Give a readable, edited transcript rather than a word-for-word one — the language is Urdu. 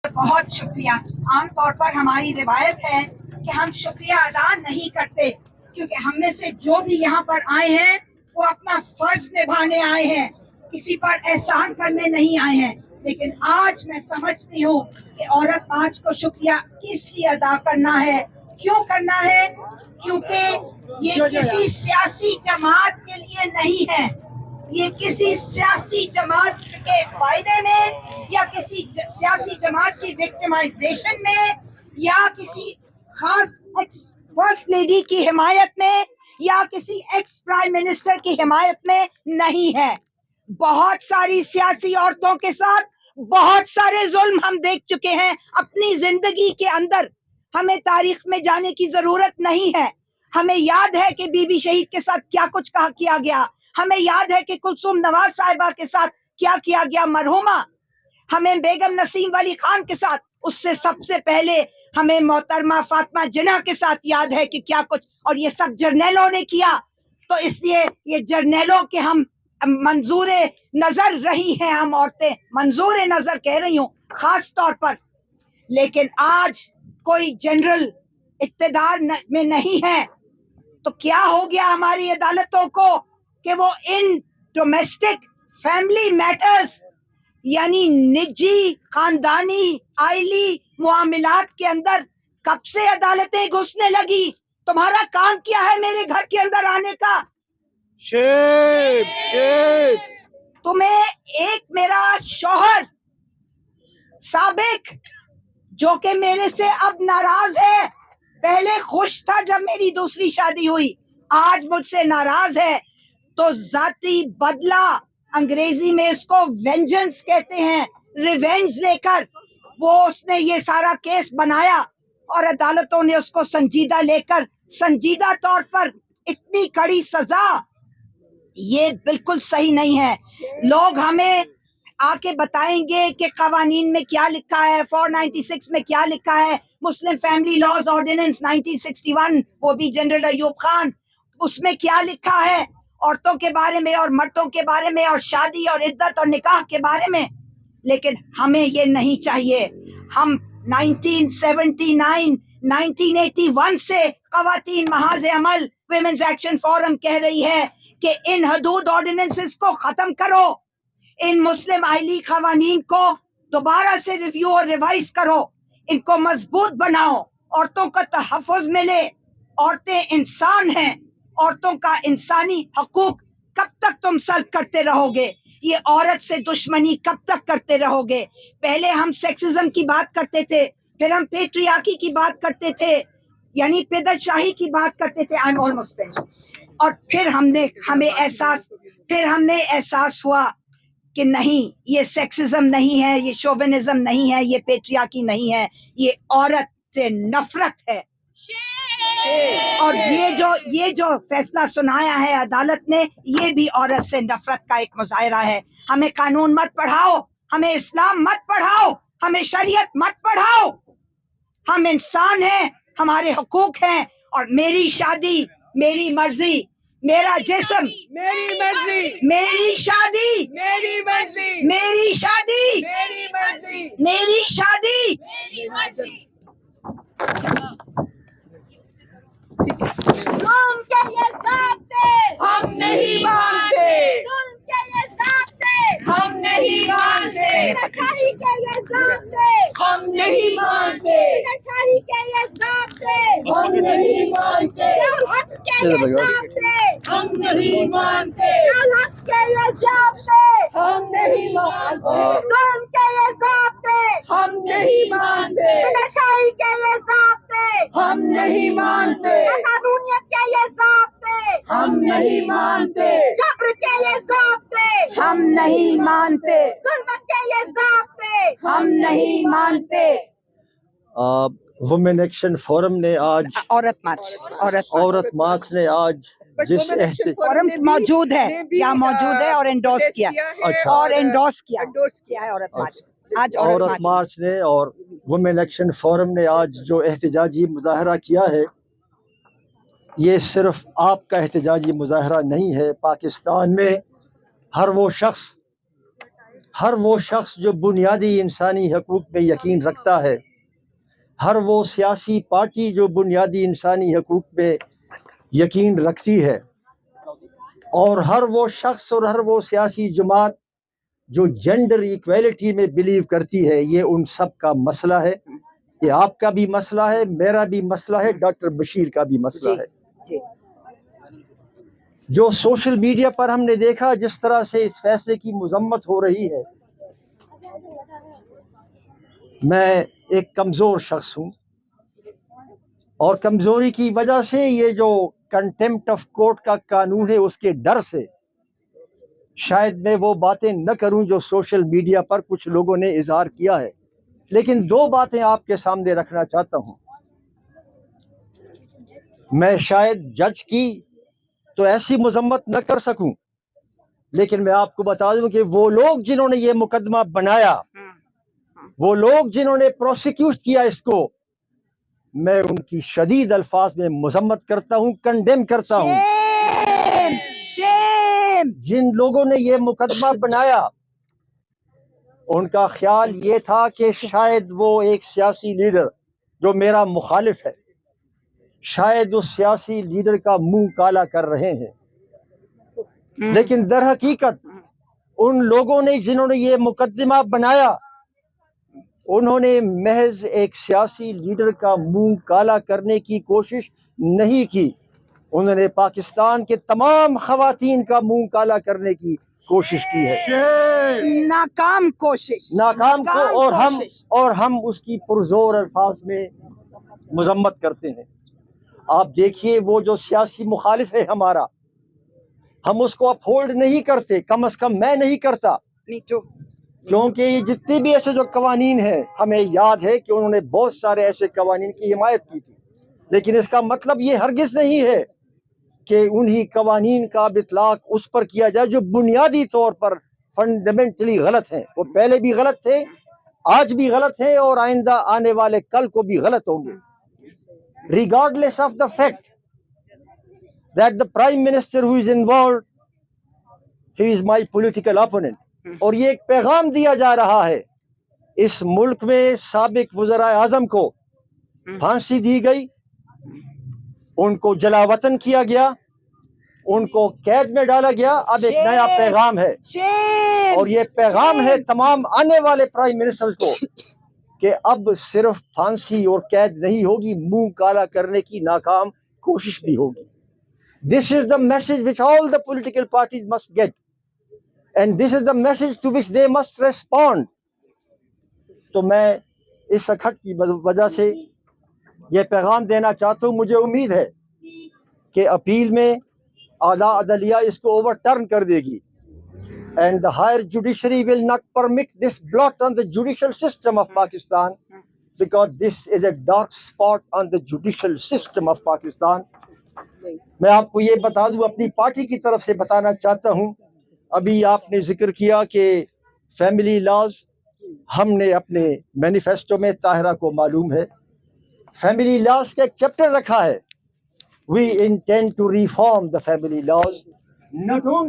بہت شکریہ. عام طور پر ہماری روایت ہے کہ ہم شکریہ ادا نہیں کرتے، کیونکہ ہم میں سے جو بھی یہاں پر آئے ہیں وہ اپنا فرض نبھانے آئے ہیں، کسی پر احسان کرنے نہیں آئے ہیں. لیکن آج میں سمجھتی ہوں کہ عورت آج کو شکریہ کس لیے ادا کرنا ہے، کیوں کرنا ہے؟ کیونکہ یہ کسی سیاسی جماعت کے لیے نہیں ہے، یہ کسی سیاسی جماعت کے فائدے میں یا کسی سیاسی جماعت کی وکٹمائزیشن میں یا کسی خاص ایکس فرسٹ لیڈی کی حمایت میں یا کسی ایکس پرائم منسٹر کی حمایت میں نہیں ہے. بہت ساری سیاسی عورتوں کے ساتھ بہت سارے ظلم ہم دیکھ چکے ہیں اپنی زندگی کے اندر. ہمیں تاریخ میں جانے کی ضرورت نہیں ہے. ہمیں یاد ہے کہ بی بی شہید کے ساتھ کیا کچھ کیا گیا. ہمیں یاد ہے کہ کلثوم نواز صاحبہ کے ساتھ کیا گیا مرحومہ. ہمیں بیگم نسیم ولی خان کے ساتھ، اس سے سب سے پہلے ہمیں محترمہ فاطمہ جناح کے ساتھ یاد ہے کہ کیا کچھ، اور یہ سب جرنیلوں نے کیا. تو اس لیے یہ جرنیلوں کے ہم منظور نظر رہی ہیں، ہم عورتیں منظور نظر کہہ رہی ہوں خاص طور پر. لیکن آج کوئی جنرل اقتدار میں نہیں ہے تو کیا ہو گیا ہماری عدالتوں کو کہ وہ ان ڈومیسٹک فیملی میٹرز یعنی نجی خاندانی آئلی معاملات کے اندر کب سے عدالتیں گھسنے لگی؟ تمہارا کام کیا ہے میرے گھر کے اندر آنے کا؟ تمہیں ایک میرا شوہر سابق جو کہ میرے سے اب ناراض ہے، پہلے خوش تھا جب میری دوسری شادی ہوئی، آج مجھ سے ناراض ہے، تو ذاتی بدلہ، انگریزی میں اس کو وینجنس کہتے ہیں، ریونج لے کر وہ اس نے یہ سارا کیس بنایا اور عدالتوں نے اس کو سنجیدہ لے کر سنجیدہ طور پر اتنی کڑی سزا. یہ بالکل صحیح نہیں ہے. لوگ ہمیں آ کے بتائیں گے کہ قوانین میں کیا لکھا ہے، 496 میں کیا لکھا ہے، مسلم فیملی لاز آرڈیننس 1961 وہ بھی جنرل ایوب خان، اس میں کیا لکھا ہے عورتوں کے بارے میں اور مردوں کے بارے میں اور شادی اور عدت اور نکاح کے بارے میں. لیکن ہمیں یہ نہیں چاہیے. ہم 1979 1981 سے خواتین محاذ عمل ویمنز ایکشن فورم کہہ رہی ہے کہ ان حدود آرڈیننسز کو ختم کرو، ان مسلم آئلی قوانین کو دوبارہ سے ریویو اور ریوائز کرو، ان کو مضبوط بناؤ، عورتوں کا تحفظ ملے. عورتیں انسان ہیں، عورتوں کا انسانی حقوق کب تک تم سلب کرتے رہو گے؟ یہ عورت سے دشمنی کب تک کرتے رہو گے؟ پہلے ہم سیکسزم کی بات کرتے تھے، پھر ہم پیٹریاکی کی بات کرتے تھے، یعنی پدر شاہی کی بات کرتے تھے. I'm almost finished. اور پھر ہم نے احساس ہوا کہ نہیں، یہ سیکسزم نہیں ہے، یہ شوونزم نہیں ہے، یہ پیٹریاکی نہیں ہے، یہ عورت سے نفرت ہے. اور یہ جو فیصلہ سنایا ہے عدالت نے، یہ بھی عورت سے نفرت کا ایک مظاہرہ ہے. ہمیں قانون مت پڑھاؤ، ہمیں اسلام مت پڑھاؤ، ہمیں شریعت مت پڑھاؤ. ہم انسان ہیں، ہمارے حقوق ہیں، اور میری شادی میری مرضی، میرا جسم میری مرضی، میری شادی میری مرضی، میری شادی میری مرضی، میری شادی. میری مرضی. ظلم کے یہ ضابطے ہم نہیں مانتے، ظلم کے یہ ضابطے ہم نہیں مانتے، نشاہی کے یہ ضابطے ہم نہیں مانتے، نشاہی کے یہ ضابطے ہم نہیں مانتے، حق کے یہ ضابطے ہم نہیں مانتے، حق کے یہ ضابطے ہم نہیں مانتے، ظلم کے یہ ضابطے ہم نہیں مانتے، نشاہی کے یہ ضابطے ہم نہیں مانتے، قانونیت کے یہ ضابطے ہم نہیں مانتے، جبر کے یہ ضابطے ہم نہیں مانتے، ظلم کے یہ ضابطے ہم نہیں مانتے. وومن ایکشن فورم نے آج عورت عورت مارچ نے آج جس فورم موجود ہے، یا موجود ہے اور انڈورس کیا اچھا اور انڈورس کیا ہے عورت مارچ. آج عورت مارچ نے اور وومن ایکشن فورم نے آج جو احتجاجی مظاہرہ کیا ہے، یہ صرف آپ کا احتجاجی مظاہرہ نہیں ہے. پاکستان میں ہر وہ شخص ہر وہ شخص جو بنیادی انسانی حقوق پہ یقین رکھتا ہے، ہر وہ سیاسی پارٹی جو بنیادی انسانی حقوق پہ یقین رکھتی ہے، اور ہر وہ شخص اور ہر وہ سیاسی جماعت جو جینڈر ایکویلٹی میں بلیو کرتی ہے، یہ ان سب کا مسئلہ ہے۔ یہ آپ کا بھی مسئلہ ہے، میرا بھی مسئلہ ہے، ڈاکٹر بشیر کا بھی مسئلہ ہے۔ جو سوشل میڈیا پر ہم نے دیکھا جس طرح سے اس فیصلے کی مذمت ہو رہی ہے، میں ایک کمزور شخص ہوں، اور کمزوری کی وجہ سے یہ جو کنٹیمپٹ آف کورٹ کا قانون ہے اس کے ڈر سے شاید میں وہ باتیں نہ کروں جو سوشل میڈیا پر کچھ لوگوں نے اظہار کیا ہے، لیکن دو باتیں آپ کے سامنے رکھنا چاہتا ہوں۔ میں شاید جج کی تو ایسی مذمت نہ کر سکوں، لیکن میں آپ کو بتا دوں کہ وہ لوگ جنہوں نے یہ مقدمہ بنایا، وہ لوگ جنہوں نے پروسیکیوٹ کیا اس کو، میں ان کی شدید الفاظ میں مذمت کرتا ہوں، کنڈیم کرتا ہوں۔ جن لوگوں نے یہ مقدمہ بنایا ان کا خیال یہ تھا کہ شاید وہ ایک سیاسی لیڈر جو میرا مخالف ہے، شاید اس سیاسی لیڈر کا منہ کالا کر رہے ہیں، لیکن در حقیقت ان لوگوں نے جنہوں نے یہ مقدمہ بنایا انہوں نے محض ایک سیاسی لیڈر کا منہ کالا کرنے کی کوشش نہیں کی، انہوں نے پاکستان کے تمام خواتین کا منہ کالا کرنے کی کوشش کی ہے، ناکام کوشش، ناکام کو، اور ہم اس کی پرزور الفاظ میں مذمت کرتے ہیں۔ آپ دیکھیے وہ جو سیاسی مخالف ہے ہمارا، ہم اس کو اپہولڈ نہیں کرتے، کم از کم میں نہیں کرتا، کیونکہ یہ جتنے بھی ایسے جو قوانین ہیں ہمیں یاد ہے کہ انہوں نے بہت سارے ایسے قوانین کی حمایت کی تھی، لیکن اس کا مطلب یہ ہرگز نہیں ہے کہ انہی قوانین کا اطلاق اس پر کیا جائے جو بنیادی طور پر فنڈامنٹلی غلط ہیں۔ وہ پہلے بھی غلط تھے، آج بھی غلط ہیں، اور آئندہ آنے والے کل کو بھی غلط ہوں گے۔ Regardless of the fact that the Prime Minister who is involved, he is my political opponent. اور یہ ایک پیغام دیا جا رہا ہے، اس ملک میں سابق وزراء اعظم کو پھانسی دی گئی، ان کو جلا وطن کیا گیا، ان کو قید میں ڈالا گیا۔ اب ایک نیا پیغام ہے، اور یہ پیغام ہے تمام آنے والے پرائم منسٹرز کو کہ اب صرف پھانسی اور قید نہیں ہوگی، منہ کالا کرنے کی ناکام کوشش بھی ہوگی۔ This is the message which all the political parties must get, and this is the message to which they must respond. تو میں اس اکھٹ کی وجہ سے یہ پیغام دینا چاہتا ہوں، مجھے امید ہے کہ اپیل میں اعلیٰ عدلیہ اس کو اوور ٹرن کر دے گی، and the higher judiciary will not permit this blot on the judicial system of Pakistan, because this is a dark spot on the judicial system of Pakistan. میں آپ کو یہ بتا دوں، اپنی پارٹی کی طرف سے بتانا چاہتا ہوں، ابھی آپ نے ذکر کیا کہ فیملی لاز، ہم نے اپنے مینیفیسٹو میں، طاہرہ کو معلوم ہے، فیملی لاز کا ایک چیپٹر رکھا ہے۔ We intend to reform the family laws, not only